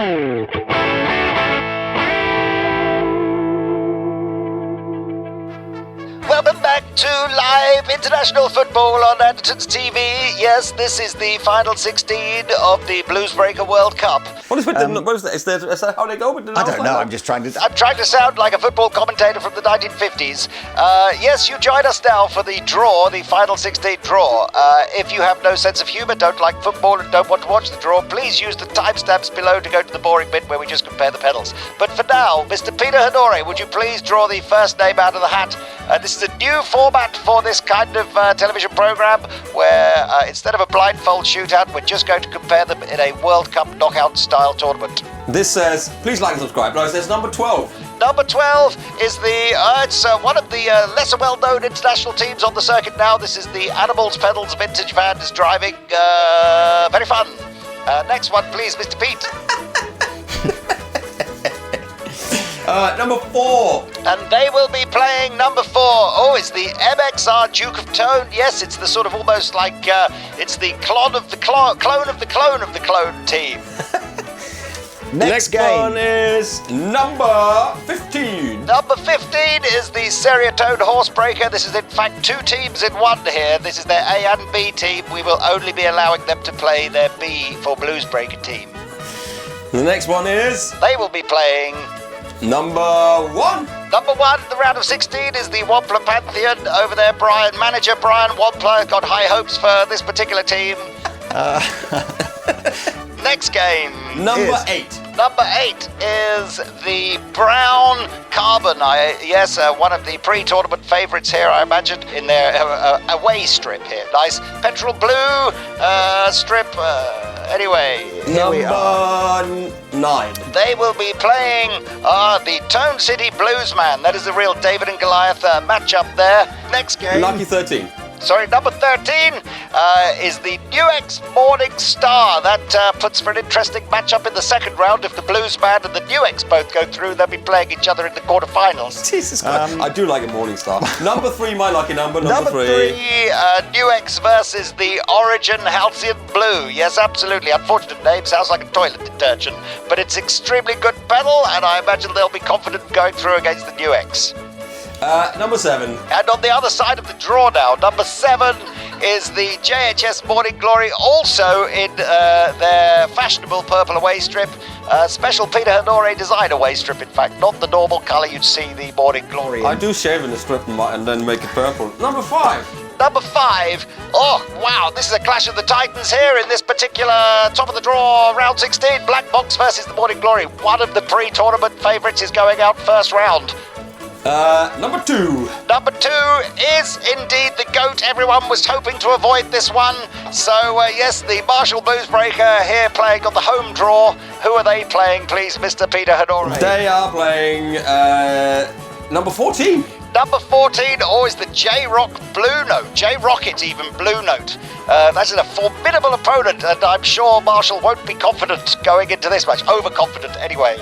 Welcome back to live international football on Andertons TV. Yes, this is the final 16 of the Bluesbreaker World Cup. What is that? Is that how they go? I don't know. I'm trying to sound like a football commentator from the 1950s. Yes, you join us now for the draw, the final 16 draw. If you have no sense of humour, don't like football and don't want to watch the draw, please use the timestamps below to go to the boring bit where we just compare the pedals. But for now, Mr. Peter Honore, would you please draw the first name out of the hat? This is a new format for this kind of television program where instead of a blindfold shootout, we're just going to compare them in a World Cup knockout style tournament. This says, please like and subscribe. No, it says number 12. Number 12 is it's one of the lesser well-known international teams on the circuit now. This is the Animals Pedals vintage van is driving. Very fun. Next one, please, Mr. Pete. Number 4. And they will be playing number 4. Oh, it's the MXR Duke of Tone. Yes, it's the sort of almost like, it's the clone of the clone of the clone of the clone team. Next game one is number 15. Number 15 is the Seriatone Horsebreaker. This is in fact 2 teams in one here. This is their A and B team. We will only be allowing them to play their B for Bluesbreaker team. The next one is... They will be playing... Number 1. Number 1, the round of 16 is the Wampler Pantheon. Over there, manager Brian Wampler got high hopes for this particular team. Next game. Number 8. Number 8 is the Brown Carbon. Yes, one of the pre-tournament favourites here, I imagine, in their away strip here. Nice petrol blue strip. Anyway. Number 9. They will be playing the Tone City Bluesman. That is the real David and Goliath matchup there. Next game. Lucky 13. Sorry, number 13 is the Nuex Morning Star. That puts for an interesting matchup in the second round. If the Bluesman and the Nuex both go through, they'll be playing each other in the quarterfinals. Jesus Christ. I do like a Morning Star. Number 3, my lucky number. Number 3. Nuex versus the Origin Halcyon Blue. Yes, absolutely. Unfortunate name. Sounds like a toilet detergent. But it's extremely good pedal, and I imagine they'll be confident going through against the Nuex. Number 7. And on the other side of the draw now, number 7 is the JHS Morning Glory, also in their fashionable purple away strip. Special Peter Honore design away strip, in fact, not the normal colour you'd see the Morning Glory in. I do shave in the strip and then make it purple. Number 5. Number 5. Oh, wow, this is a clash of the titans here in this particular top of the draw, round 16. Black Box versus the Morning Glory. One of the pre-tournament favourites is going out first round. Number 2. Number 2 is indeed the GOAT. Everyone was hoping to avoid this one. So, yes, the Marshall Bluesbreaker here playing on the home draw. Who are they playing, please, Mr. Peter Honore? They are playing number 14. Number 14, is the J-Rock Blue Note. J-Rocket even, Blue Note. That's a formidable opponent, and I'm sure Marshall won't be confident going into this match. Overconfident, anyway.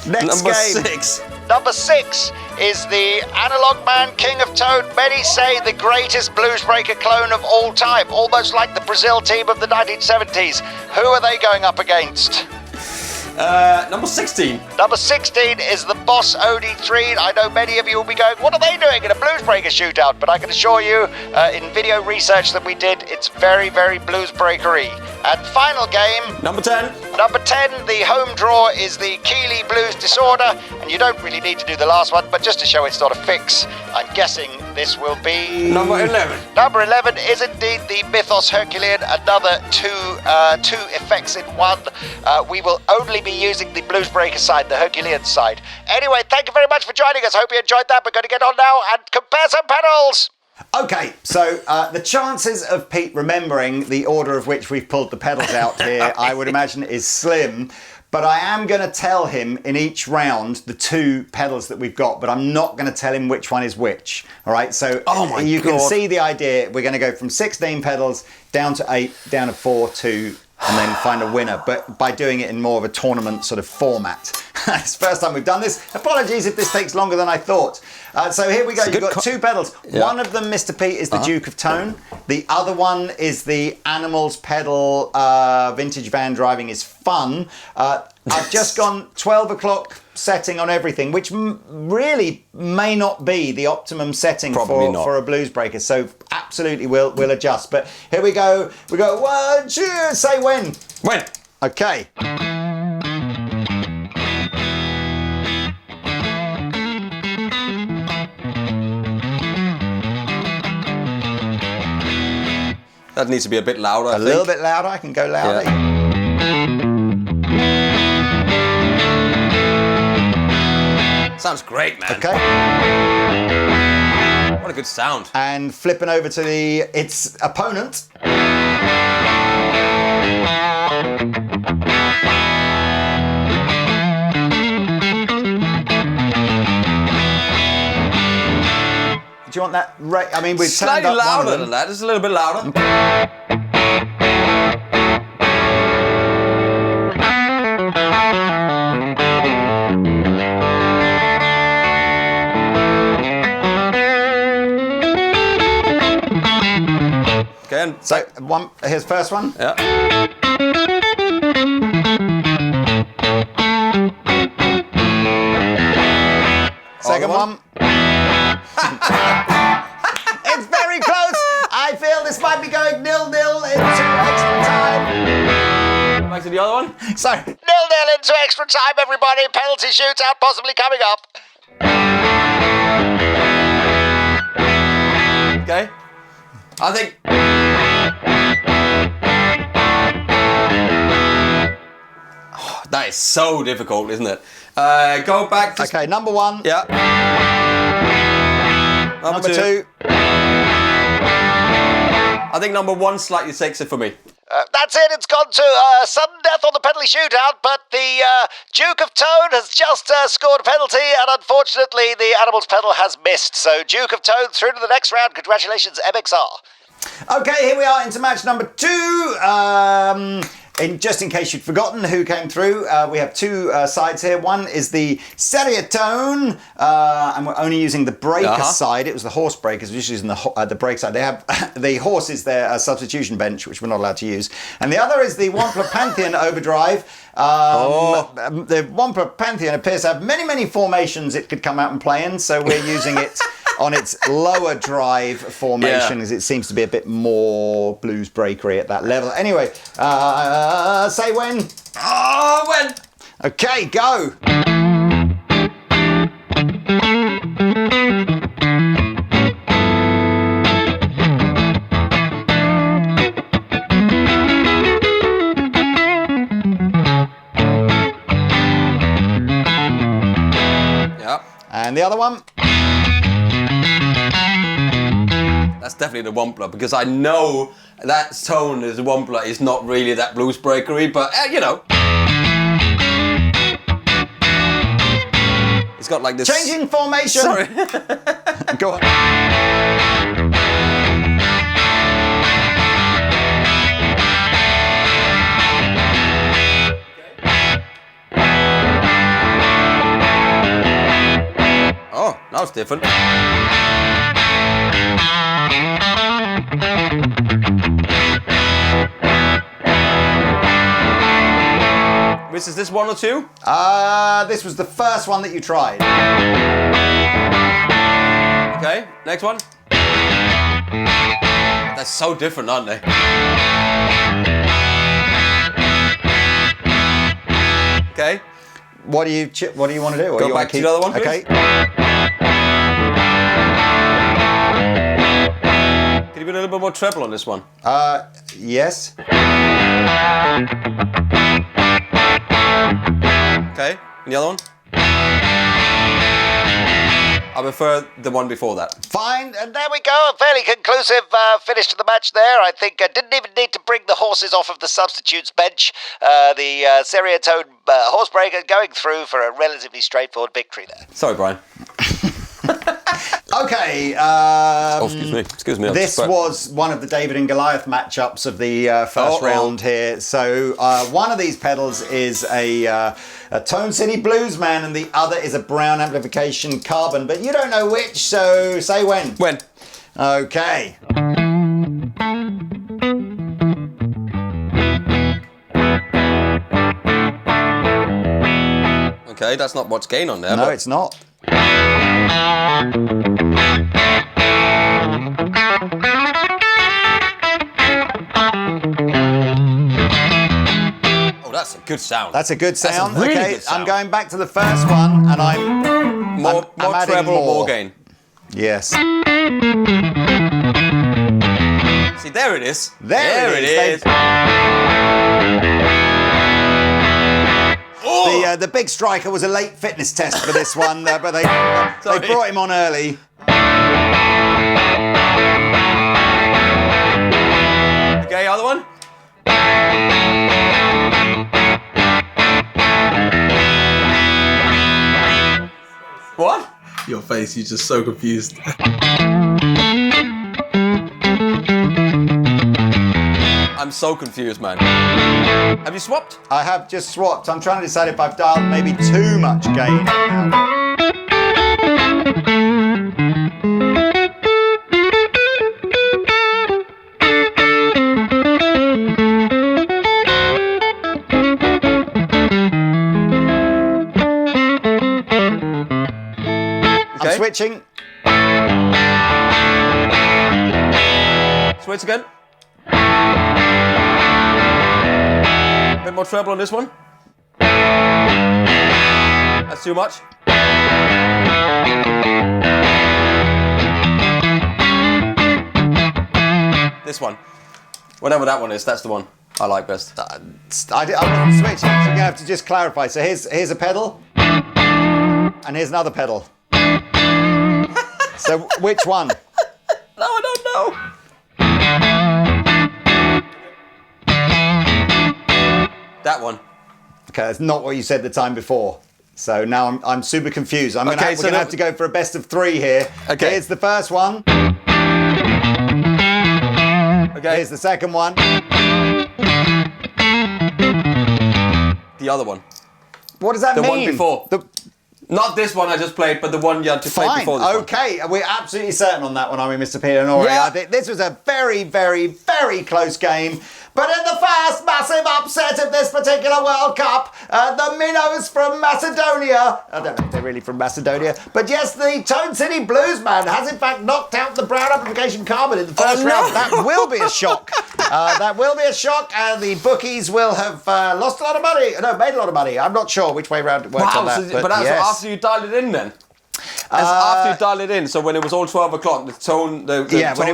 Next number game. 6. Number 6 is the Analog Man King of Tone. Many say the greatest Bluesbreaker clone of all time, almost like the Brazil team of the 1970s. Who are they going up against? Number 16. Number 16 is the Boss OD3. I know many of you will be going, what are they doing in a Bluesbreaker shootout? But I can assure you, in video research that we did, it's very, very Bluesbreaker-y. And final game. Number 10. Number 10, the home draw is the Keeley Blues Disorder. And you don't really need to do the last one, but just to show it's not a fix, I'm guessing this will be... Number 11. Number 11 is indeed the Mythos Herculean, another two effects in one. We will only be using the Bluesbreaker side, the Herculean side. Anyway, thank you very much for joining us. Hope you enjoyed that. We're going to get on now and compare some pedals. Okay, so the chances of Pete remembering the order of which we've pulled the pedals out here, I would imagine, is slim. But I am going to tell him in each round the 2 pedals that we've got, but I'm not going to tell him which one is which. All right, so you can see the idea. We're going to go from 16 pedals down to 8, down to 4, 2, and then find a winner, but by doing it in more of a tournament sort of format. It's the first time we've done this. Apologies if this takes longer than I thought. So here we go. You've got two pedals. Yeah. One of them, Mr. Pete, is the Duke of Tone. The other one is the Animals pedal. Vintage van driving is fun. I've just gone 12 o'clock setting on everything, which really may not be the optimum setting for a Bluesbreaker. So absolutely we'll adjust. But here we go. We go 1, 2, say when. When? Okay. That needs to be a bit louder, I think. A little bit louder. I can go louder. Yeah. Sounds great, man. Okay. What a good sound. And flipping over to its opponent. Do you want that? I mean, we've slightly turned up louder one of them. than that. Just a little bit louder. Okay, and So here's the first one. yeah. Second one. It's very close. I feel this might be going 0-0 into extra time. Back to the other one. So 0-0 into extra time, everybody. Penalty shootout possibly coming up. Okay. I think. Oh, that is so difficult, isn't it? Go back to. okay, number one. Yeah. Number two. I think number one slightly takes it for me. That's it. It's gone to sudden death on the penalty shootout, but the Duke of Tone has just scored a penalty, and unfortunately the Animals pedal has missed. So Duke of Tone through to the next round. Congratulations, MXR. Okay, here we are into match number 2. Just in case you'd forgotten who came through, we have two sides here. One is the Seriatone, and we're only using the breaker side. It was the horse breakers, we're just using the brake side. They have the horse is their substitution bench, which we're not allowed to use. And the other is the Wampler Pantheon overdrive. The Wampler Pantheon appears to have many, many formations it could come out and play in, so we're using it on its lower drive formation, as it seems to be a bit more blues breakery at that level. Anyway, say when. Oh, when? Okay, go. Yeah. And the other one. That's definitely the Wampler, because I know that tone as a Wampler is not really that blues breakery, but you know. It's got like this. Changing formation. Sorry. Go on. Oh, that was different. Which is this, 1 or 2? This was the first one that you tried. Okay, next one. That's so different, aren't they? Okay. What do you want to do? Or Go you back wanna to the other one, please. Okay. Can you put a little bit more treble on this one? Yes. Okay, and the other one? I prefer the one before that. Fine. And there we go, a fairly conclusive finish to the match there. I think I didn't even need to bring the horses off of the substitutes bench. The Seriatone horsebreaker going through for a relatively straightforward victory there. Sorry, Brian. Okay. Excuse me. This was one of the David and Goliath matchups of the first round here. So one of these pedals is a Tone City Bluesman and the other is a Brown Amplification Carbon. But you don't know which, so say when. When? Okay. Okay, that's not much gain on there. No, but... it's not. Oh, that's a good sound. That's a good sound. That's a really Okay, good sound. I'm going back to the first one, and I'm more adding treble, more gain. Yes. See, there it is. There it is. Oh! The big striker was a late fitness test for this one, but they brought him on early. Okay, other one. What? Your face, you're just so confused. I'm so confused, man. Have you swapped? I have just swapped. I'm trying to decide if I've dialed maybe too much gain. I'm switching. Switch again. Bit more treble on this one. That's too much. This one. Whatever that one is, that's the one I like best. I wasn't switching, so you're going to have to just clarify. So here's a pedal, and here's another pedal. So which one? No, I don't know. That one. Okay, that's not what you said the time before. So now I'm super confused. We're going to have to go for a best of three here. Okay. Here's the first one. Okay. Here's the second one. The other one. What does that mean? The one before. The, Not this one I just played, but the one you had to play fine. before this one. Okay, we're absolutely certain on that one, are we, Mr. Peter Nori? Yeah. I think this was a very, very, very close game. But in the first massive upset of this particular World Cup, the minnows from Macedonia, I don't know if they're really from Macedonia, but yes, the Tone City Bluesman has in fact knocked out the Brown Amplification Carbon in the first round. That will be a shock. That will be a shock, and the bookies will have lost a lot of money. No, made a lot of money. I'm not sure which way round it worked on that. So, but that's yes. after you dialed it in then? That's after you dialed it in, so when it was all 12 o'clock, the Tone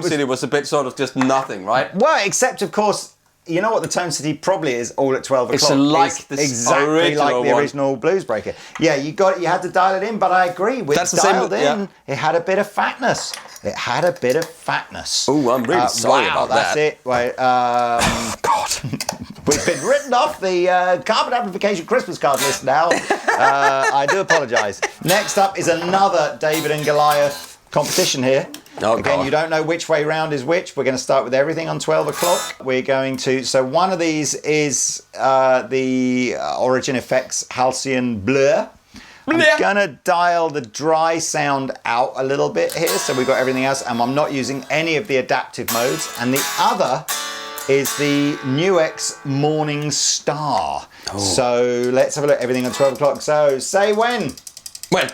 City was a bit sort of just nothing, right? Well, except of course, you know what the Tone City probably is all at 12 o'clock? It's like it's this exactly like the one. original Bluesbreaker. Yeah, you had to dial it in, but I agree. With That's the same, dialed in, yeah. it had a bit of fatness. It had a bit of fatness. Oh, I'm really sorry wow, about that. That's it. Wait, God. we've been written off the Carbon Amplification Christmas card list now. I do apologise. Next up is another David and Goliath competition here. Oh, Again, God. you don't know which way round is which. We're going to start with everything on 12 o'clock. We're going to... So one of these is the Origin Effects Halcyon Blur. I'm going to dial the dry sound out a little bit here, so we've got everything else, and I'm not using any of the adaptive modes. And the other is the Nuex Morning Star. Oh. So let's have a look. Everything on 12 o'clock. So say when. When?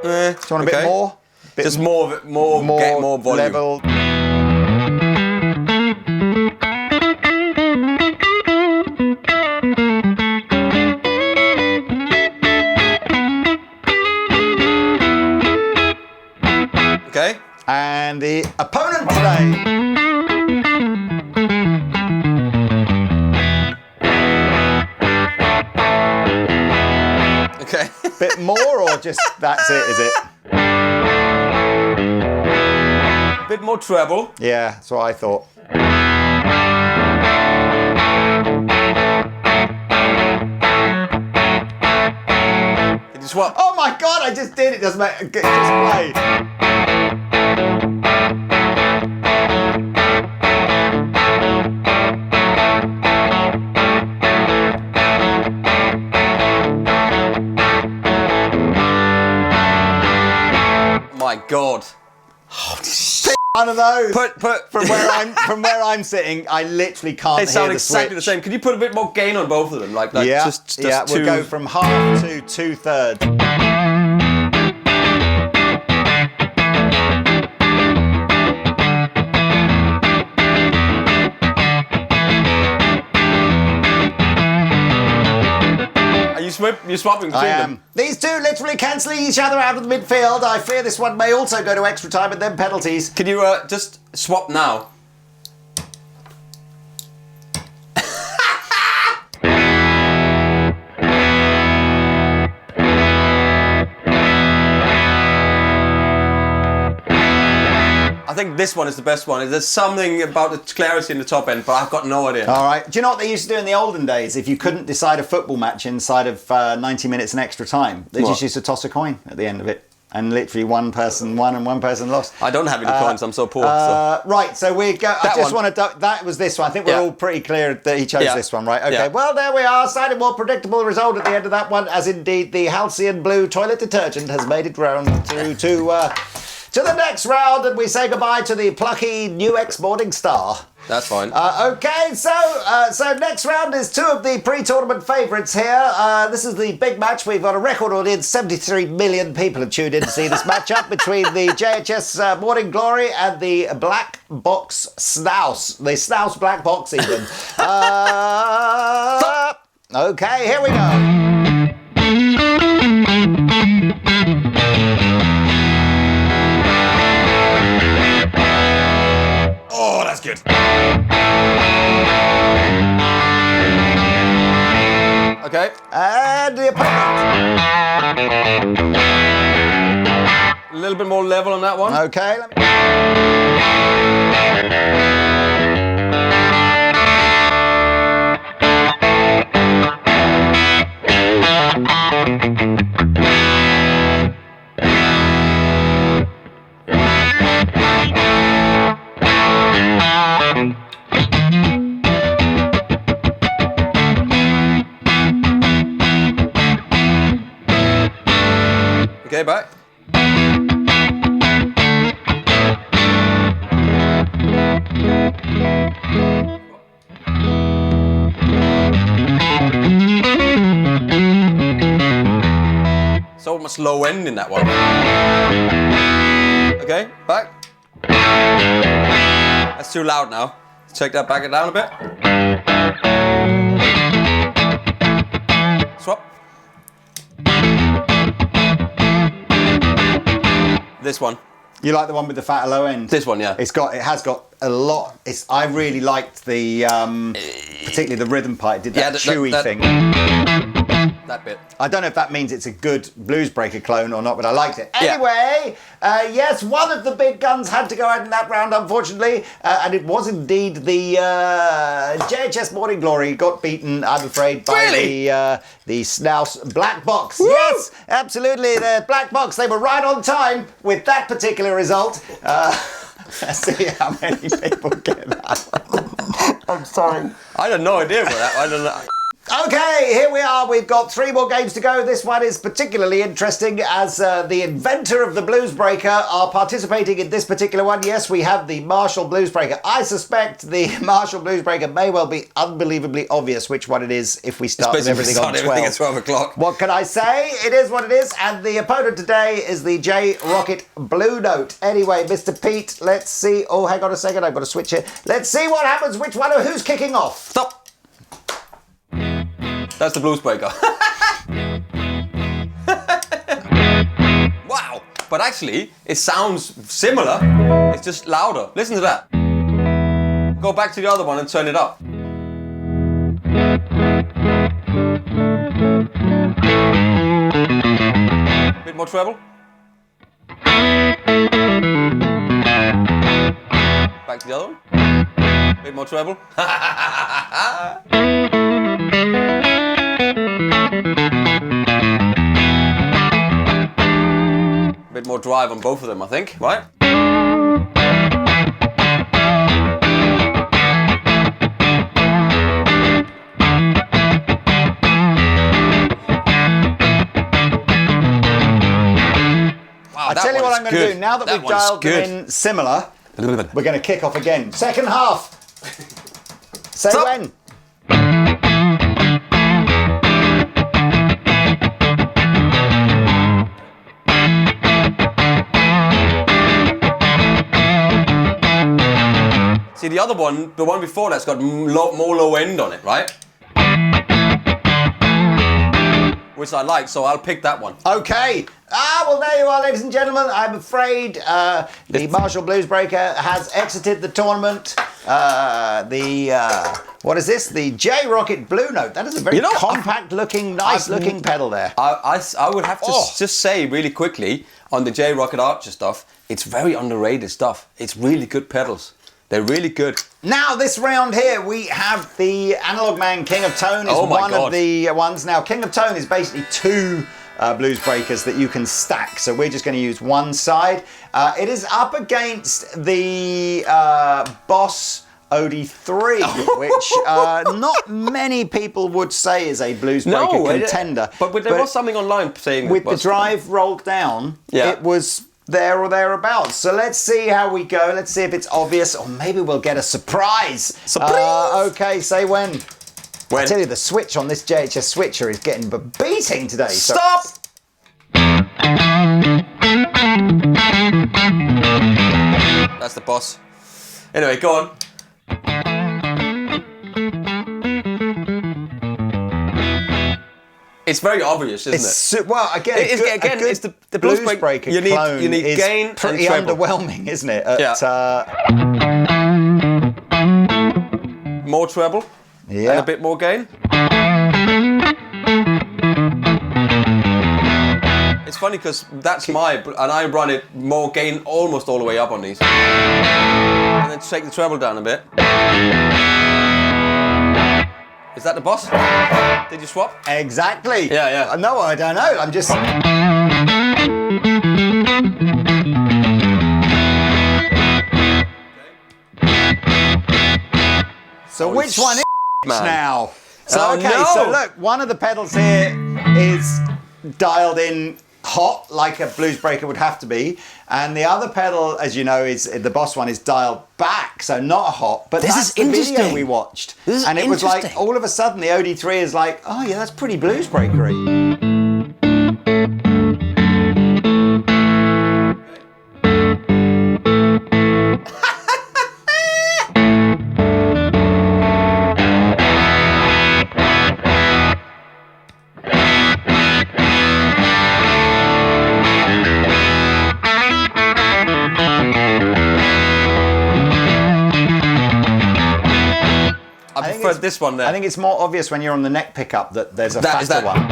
Do you want a bit more? Just more of it, more get more volume. Level. Okay. And the opponent today. Okay. Bit more, or just that's it, is it? Bit more treble. Yeah, that's what I thought. swap. Oh my God, I just did it. Just play. My God. One of those. Put From where I'm sitting, I literally can't They hear sound the exactly switch. the same. Could you put a bit more gain on both of them? Like Yeah, just yeah. two. We'll go from half to 2/3. You're swapping between I them. am. These two literally cancelling each other out of the midfield. I fear this one may also go to extra time and then penalties. Can you just swap now? I think this one is the best one. There's something about the clarity in the top end, but I've got no idea. All right. Do you know what they used to do in the olden days? If you couldn't decide a football match inside of 90 minutes and extra time, they just used to toss a coin at the end of it. And literally one person won and one person lost. I don't have any coins, I'm so poor. So. Right, so we go. I just want to. That was this one. I think we're all pretty clear that he chose this one, right? Okay. Yeah. Well, there we are. Slightly more predictable result at the end of that one, as indeed the Halcyon Blue toilet detergent has made it round through to the next round, and we say goodbye to the plucky new ex-Morning Star. That's fine. Okay, so next round is two of the pre-tournament favourites here. This is the big match. We've got a record audience. 73 million people have tuned in to see this matchup between the JHS Morning Glory and the Black Box Snouse. The Snouse Black Box even. Okay, here we go. Oh, that's good. Okay. And the opponent. A little bit more level on that one. Okay. Okay, back. So much low end in that one. Okay, back. That's too loud now. Let's take that back it down a bit. Swap. This one. You like the one with the fatter low end? This one, yeah. It has got a lot. I really liked the particularly the rhythm part. It did that chewy thing. That bit. I don't know if that means it's a good Bluesbreaker clone or not, but I liked it. Yeah. Anyway, yes, one of the big guns had to go out in that round, unfortunately, and it was indeed the JHS Morning Glory got beaten, I'm afraid, by the Snouse Black Box. Woo! Yes, absolutely, the Black Box. They were right on time with that particular result. Let's see how many people get that. I'm sorry. I had no idea about that. I don't know. Okay, here we are. We've got 3 more games to go. This one is particularly interesting as the inventor of the Bluesbreaker are participating in this particular one. Yes, we have the Marshall Bluesbreaker. I suspect the Marshall Bluesbreaker may well be unbelievably obvious which one it is if we start with everything on 12. Everything at 12 o'clock. What can I say? It is what it is. And the opponent today is the J Rocket Blue Note. Anyway, Mr. Pete, let's see. Oh, hang on a second. I've got to switch it. Let's see what happens. Which one or who's kicking off? Stop. That's the Bluesbreaker. Wow. But actually, it sounds similar. It's just louder. Listen to that. Go back to the other one and turn it up. Bit more treble. Back to the other one. Bit more treble. bit more drive on both of them, I think, right? Wow, I tell you what I'm going to do. Now that we've dialed them in similar, we're going to kick off again. Second half. Say Stop. when. See, the other one, the one before that's got more low end on it, right? Which I like, so I'll pick that one. Okay. Well, there you are, ladies and gentlemen. I'm afraid the Marshall Bluesbreaker has exited the tournament. What is this? The J-Rocket Blue Note. That is a very compact-looking, nice-looking pedal there. I would have to just say really quickly on the J-Rocket Archer stuff, it's very underrated stuff. It's really good pedals. They're really good. Now, this round here, we have the Analog Man King of Tone is one of the ones. Now, King of Tone is basically two Bluesbreakers that you can stack. So we're just going to use one side. It is up against the Boss OD3, which not many people would say is a Bluesbreaker contender. But there was something online saying with the drive rolled down, it was there or thereabouts. So let's see how we go. Let's see if it's obvious, or maybe we'll get a surprise. Okay, say when. I tell you, the switch on this JHS switcher is getting beating today. Stop! That's the Boss. Anyway, go on. It's very obvious, isn't it? Well, again, it's the Bluesbreaker clone. You need gain is pretty and treble. underwhelming, isn't it? More treble and a bit more gain. It's funny because that's and I run it more gain almost all the way up on these. And then take the treble down a bit. Is that the Boss? Did you swap? Exactly. Yeah. No, I don't know. I'm just... So which one is now? So so look, one of the pedals here is dialed in hot, like a Bluesbreaker would have to be, and the other pedal, as you know, is the Boss one, is dialed back, so not hot. But that's the video we watched, and it was like all of a sudden the OD3 is like, oh yeah, that's pretty Bluesbreaker-y. I prefer this one there. I think it's more obvious when you're on the neck pickup that there's a faster one.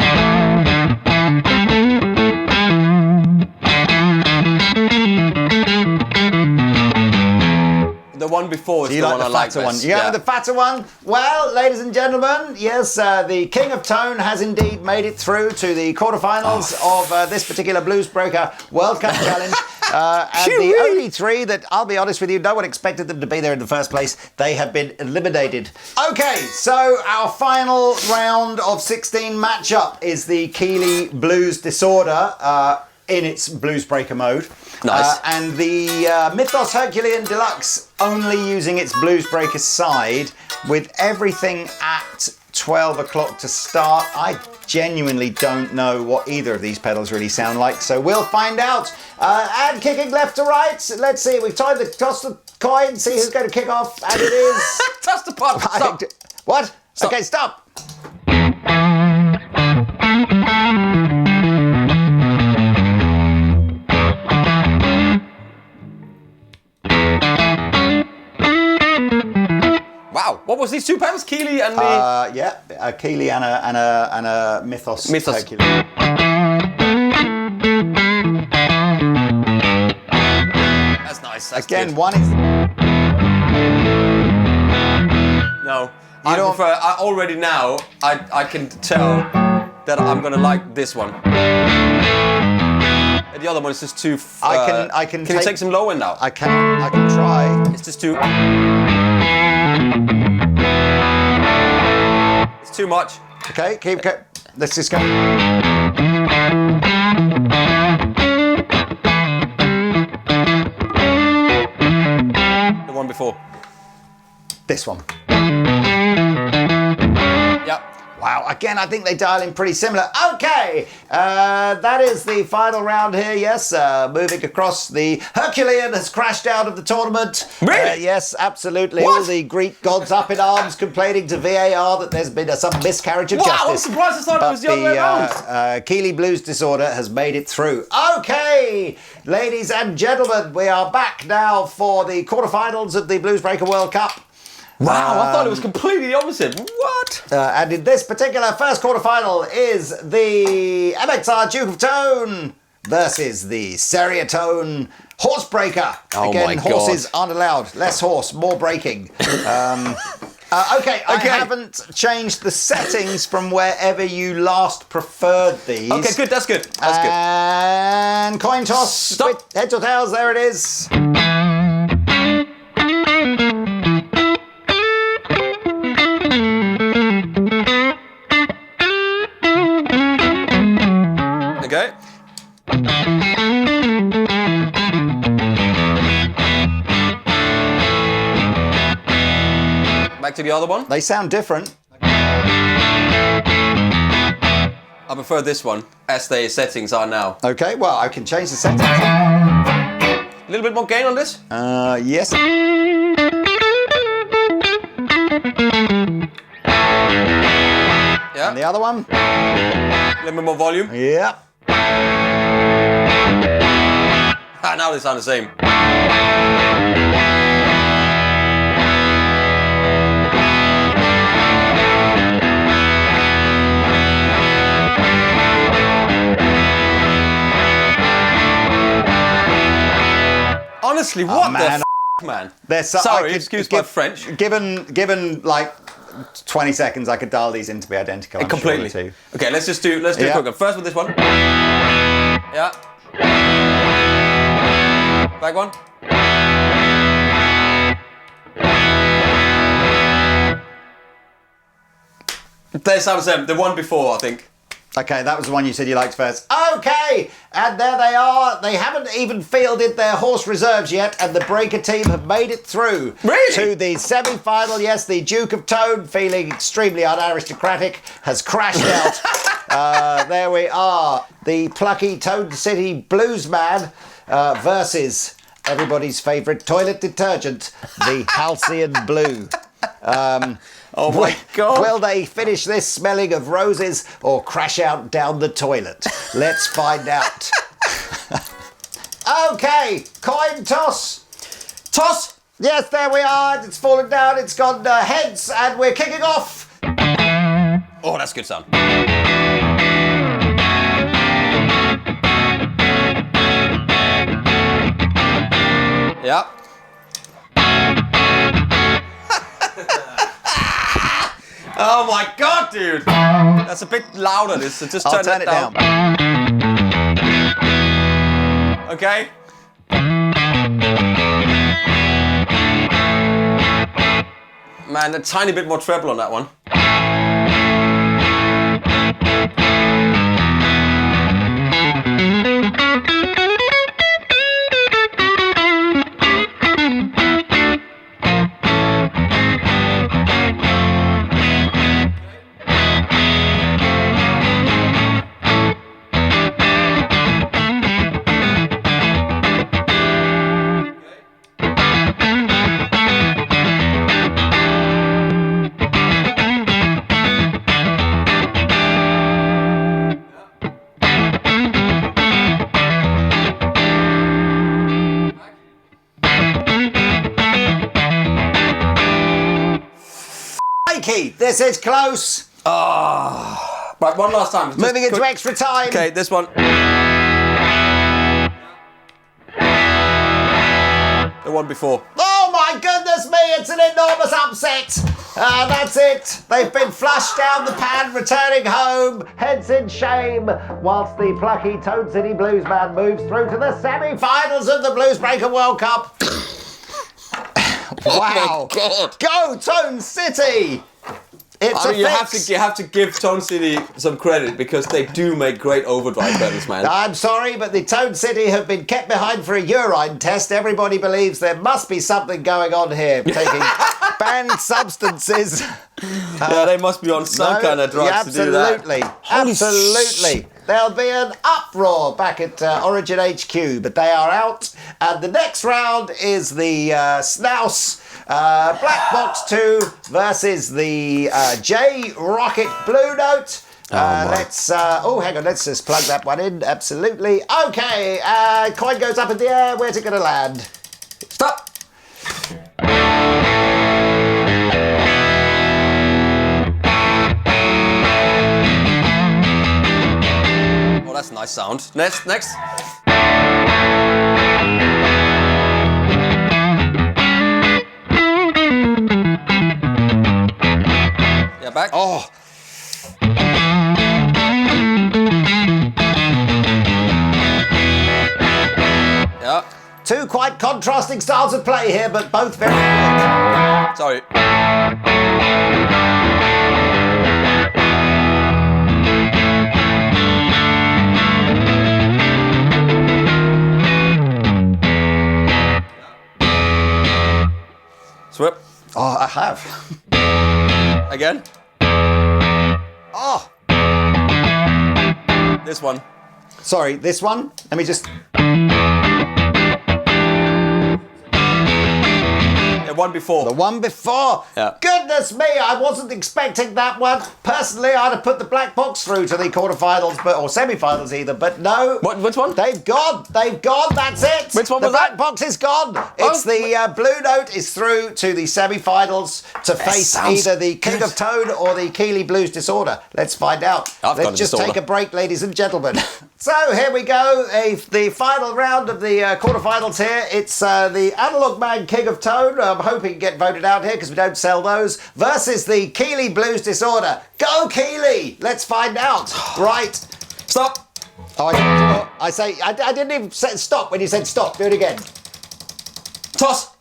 The one before is the one I like best. One. You go with the fatter one? Well, ladies and gentlemen, yes, the King of Tone has indeed made it through to the quarterfinals of this particular Bluesbreaker World Cup Challenge. And the only three that, I'll be honest with you, no one expected them to be there in the first place. They have been eliminated. Okay, so our final round of 16 matchup is the Keeley Blues Disorder in its Bluesbreaker mode. Nice. And the Mythos Herculean Deluxe only using its Bluesbreaker side with everything at 12 o'clock to start. I genuinely don't know what either of these pedals really sound like, so we'll find out. And kicking left to right. Let's see, we've tried to toss the coin, see who's going to kick off, and it is... Toss the pot, stop. What? Stop. Okay, stop. Wow, what was these two pedals? Keeley and the... a Keeley and a Mythos. Herculean. That's nice. That's Again, good. one is... No, I prefer... already now, I can tell that I'm gonna like this one. The other one is just too. I can. Can you take some low end now? I can try. It's just too. It's too much. Okay, keep. Let's just go. The one before. This one. Yep. Wow, again, I think they dial in pretty similar. Okay, that is the final round here, yes. Moving across, the Herculean has crashed out of the tournament. Really? Yes, absolutely. What? All the Greek gods up in arms complaining to VAR that there's been some miscarriage of Wow, justice. I'm surprised I thought it was the other way around. Keeley Blues Disorder has made it through. Okay, ladies and gentlemen, we are back now for the quarterfinals of the Bluesbreaker World Cup. Wow, I thought it was completely the opposite. What? And in this particular first quarterfinal is the MXR Duke of Tone versus the Seriatone Horsebreaker. Oh Again, my God. horses aren't allowed. Less horse, more breaking. Okay, I haven't changed the settings from wherever you last preferred these. Okay, good. That's good. That's good. And coin toss. Stop. Heads or tails, there it is. Okay. Back to the other one. They sound different. I prefer this one as the settings are now. Okay, well, I can change the settings. A little bit more gain on this. Yes. Yeah. And the other one? A little bit more volume. Yep. Ah, now they sound the same. Honestly, what man. the man? Sorry, excuse my French. Given like 20 seconds, I could dial these in to be identical. I'm Completely. Sure, too. Okay, let's do Yeah. a quick one. First with this one. Yeah. Back one. They sound the same. The one before, I think. Okay, that was the one you said you liked first. Okay, and there they are. They haven't even fielded their horse reserves yet, and the Breaker team have made it through to the semi-final. Yes, the Duke of Tone, feeling extremely unaristocratic, has crashed out. There we are. The plucky Tone City Bluesman versus everybody's favourite toilet detergent, the Halcyon Blue. Oh my God. Will they finish this smelling of roses or crash out down the toilet? Let's find out. Okay, coin toss. Toss! Yes, there we are. It's fallen down. It's gone heads, and we're kicking off. Oh, that's good sound. Yeah. Oh my God, dude! That's a bit louder. This, so just I'll turn it down. down. Okay. Man, a tiny bit more treble on that one. This is close. Right, one last time. Just Moving into quick- extra time. Okay, this one. The one before. Oh my goodness me, it's an enormous upset. That's it. They've been flushed down the pan, returning home, heads in shame, whilst the plucky Toad City Blues Band moves through to the semi-finals of the Bluesbreaker World Cup. Wow. Oh my God. Go Tone City. It's you have to give Tone City some credit because they do make great overdrive pedals, man. I'm sorry, but the Tone City have been kept behind for a urine test. Everybody believes there must be something going on here, taking banned substances. Yeah, they must be on some kind of drugs to do that. Absolutely. There'll be an uproar back at Origin HQ, but they are out. And the next round is the Snouse Black Box 2 versus the J Rocket Blue Note. Let's hang on, let's just plug that one in. Absolutely. Okay, coin goes up in the air. Where's it going to land? Stop! Oh, that's a nice sound. Next. Yeah, back. Oh. Yeah. Two quite contrasting styles of play here, but both very good. Sorry. Swip. Oh, I have. Again. Oh. This one. Sorry, this one. Let me just... The one before. The one before. Yeah. Goodness me, I wasn't expecting that one. Personally, I'd have put the black box through to the quarterfinals, or semi-finals either, but no. Which one? They've gone, that's it. Which one the was black that? box is gone. It's the Blue Note is through to the semi-finals to face sounds either the King good. of Tone or the Keeley Blues Disorder. Let's find out. I've got Let's a just disorder. take a break, ladies and gentlemen. So here we go, the final round of the quarterfinals here. It's the Analog Man King of Tone. I'm hoping to get voted out here because we don't sell those. Versus the Keeley Blues Disorder. Go Keeley! Let's find out. Right. Stop. Oh, I didn't even say stop when you said stop. Do it again. Toss.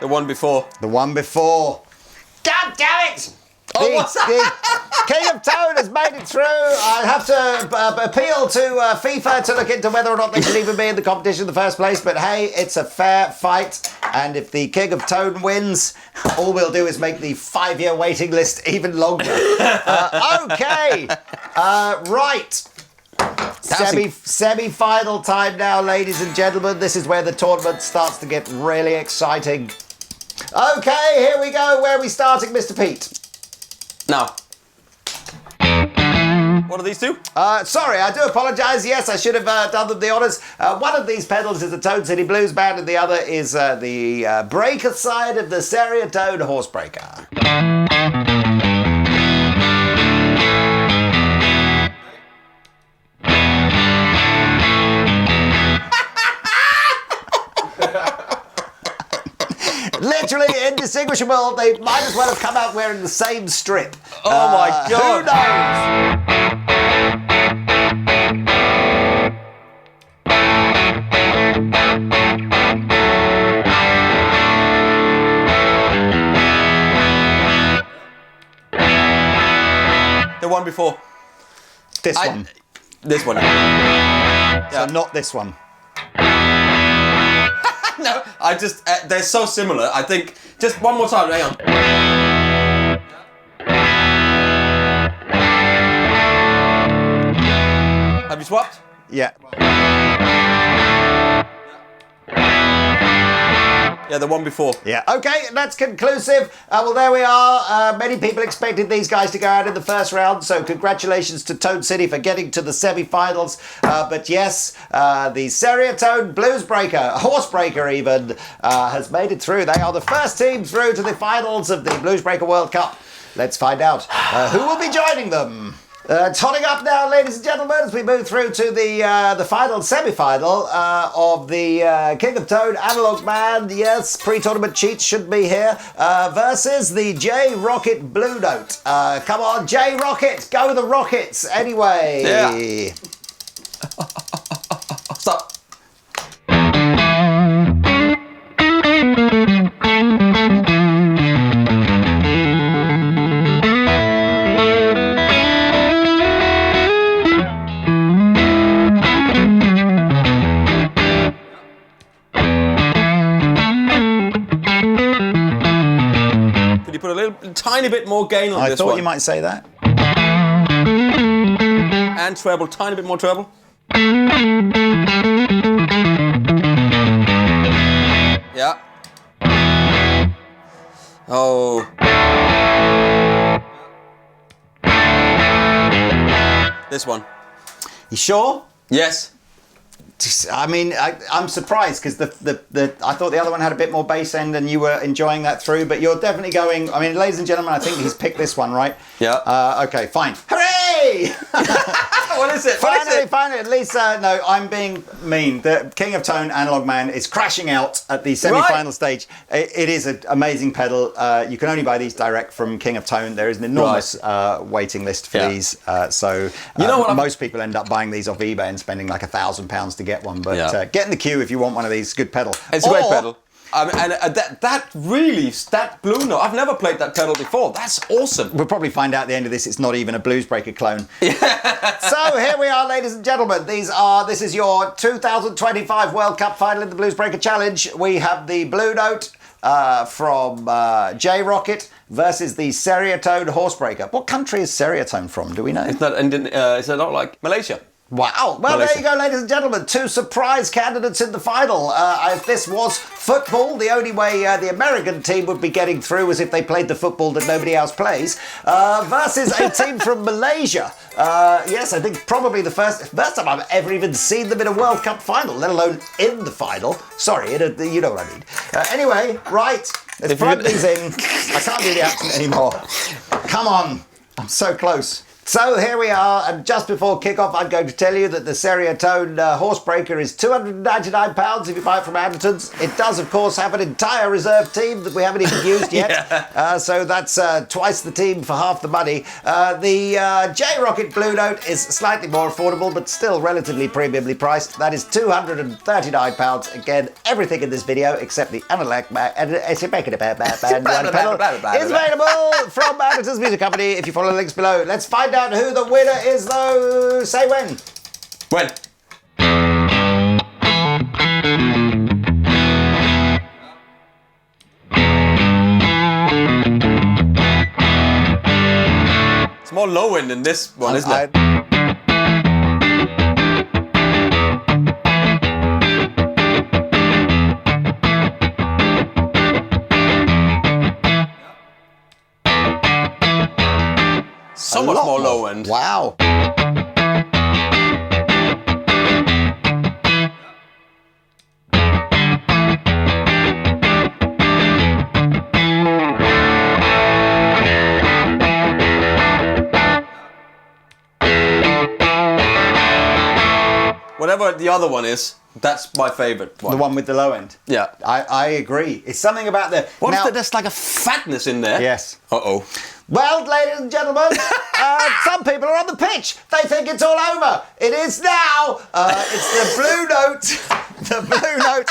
The one before. The one before. God damn it! Oh, what's that? The King of Tone has made it through. I have to appeal to FIFA to look into whether or not they should even be in the competition in the first place. But hey, it's a fair fight. And if the King of Tone wins, all we'll do is make the 5-year waiting list even longer. Okay. Right. Semi-final time now, ladies and gentlemen. This is where the tournament starts to get really exciting. Okay, here we go. Where are we starting, Mr. Pete? Now. What are these two? Sorry, I do apologise. Yes, I should have done them the honours. One of these pedals is the Toad City Blues Band, and the other is the breaker side of the Seriatone Horsebreaker. Literally indistinguishable. They might as well have come out wearing the same strip. Oh my God. Who knows? The one before. This one. This one. So not this one. No, I just, they're so similar. I think, just one more time, hang on. Have you swapped? Yeah. Yeah, the one before. Yeah, okay, that's conclusive. Well, there we are. Many people expected these guys to go out in the first round, so congratulations to Toad City for getting to the semi-finals. But yes, the Seriatone Bluesbreaker, Horsebreaker even, has made it through. They are the first team through to the finals of the Bluesbreaker World Cup. Let's find out who will be joining them. Totting up now, ladies and gentlemen, as we move through to the final semi-final of the King of Tone Analog Man. Yes, pre-tournament cheats should be here. Versus the J Rocket Blue Note. Come on, J Rocket, go the Rockets. Anyway. Yeah. Stop. Put a little tiny bit more gain on this one. I thought you might say that. And treble, tiny bit more treble. Yeah. Oh. This one. You sure? Yes. I mean, I'm surprised because I thought the other one had a bit more bass end and you were enjoying that through, but you're definitely going. I mean, ladies and gentlemen, I think he's picked this one, right? Yeah. Okay, fine. Hooray! What is it? Finally, at least, no, I'm being mean. The King of Tone Analog Man is crashing out at the semi-final stage. It is an amazing pedal. You can only buy these direct from King of Tone. There is an enormous waiting list for these. So you know what, most people end up buying these off eBay and spending like £1,000 to get one. But get in the queue if you want one of these. Good pedal. It's a great pedal. And that Blue Note, I've never played that pedal before. That's awesome. We'll probably find out at the end of this it's not even a Bluesbreaker clone. So here we are, ladies and gentlemen. This is your 2025 World Cup final in the Bluesbreaker Challenge. We have the Blue Note from J Rocket versus the Seriatone Horsebreaker. What country is Seriatone from? Do we know? Is that not like Malaysia? Wow. Well, there you go, ladies and gentlemen. 2 surprise candidates in the final. If this was football, the only way the American team would be getting through was if they played the football that nobody else plays. Versus a team from Malaysia. Yes, I think probably the first time I've ever even seen them in a World Cup final, let alone in the final. Sorry, you know what I mean. Anyway, right. Let's plug these in. I can't do the accent anymore. Come on. I'm so close. So here we are, and just before kick-off, I'm going to tell you that the Seriatone Horsebreaker is £299 if you buy it from Andertons. It does, of course, have an entire reserve team that we haven't even used yet. So that's twice the team for half the money. The J Rocket Blue Note is slightly more affordable, but still relatively premiumly priced. That is £239. Again, everything in this video except the analog pedal is available from Andertons Music Company. If you follow the links below, let's find out who the winner is, though. Say when. When? It's more low end than this one, isn't it? Somewhat more low end. Wow. Whatever the other one is, that's my favourite one. The one with the low end. Yeah. I agree. It's something about the... There's like a fatness in there. Yes. Uh-oh. Well, ladies and gentlemen, some people are on the pitch. They think it's all over. It is now. It's the Blue Note. The Blue Note.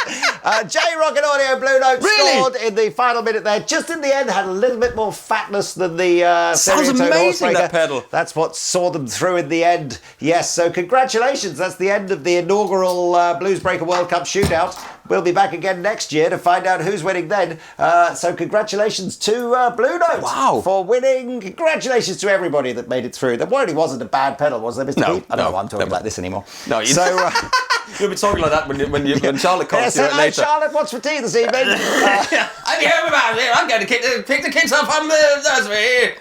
J Rocket Audio Blue Note scored in the final minute there. Just in the end, had a little bit more fatness than the Sounds amazing, that pedal. That's what saw them through in the end. Yes, so congratulations. That's the end of the inaugural Bluesbreaker World Cup shootout. We'll be back again next year to find out who's winning then. So congratulations to Blue Note for winning. Congratulations to everybody that made it through. There really wasn't a bad pedal, was there, Mr. Pete? I don't know why I'm talking about this anymore. No, you So You'll be talking like that when Charlotte comes to it hello, later. Charlotte, what's for tea this evening? I'm here about it. I'm going to pick the kids up from the nursery.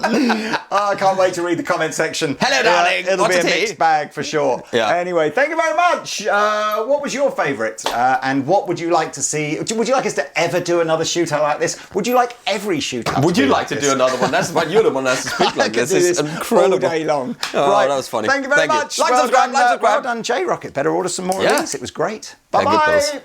I can't wait to read the comment section. Hello, darling. It'll What's be a the tea? mixed bag for sure. Yeah. Anyway, thank you very much. What was your favourite? And what would you like to see? Would you like us to ever do another shootout like this? Would you like every shootout? Would to you be like to this? do another one? That's what you're the one that has to speak like this. It's incredible. all day long. Oh, right. that was funny. Thank you very Thank you. much. Like, well subscribe, done, like, subscribe. Well done, J-Rocket. Better order some more of Yeah. these. It was great. They're good Bye-bye. pills.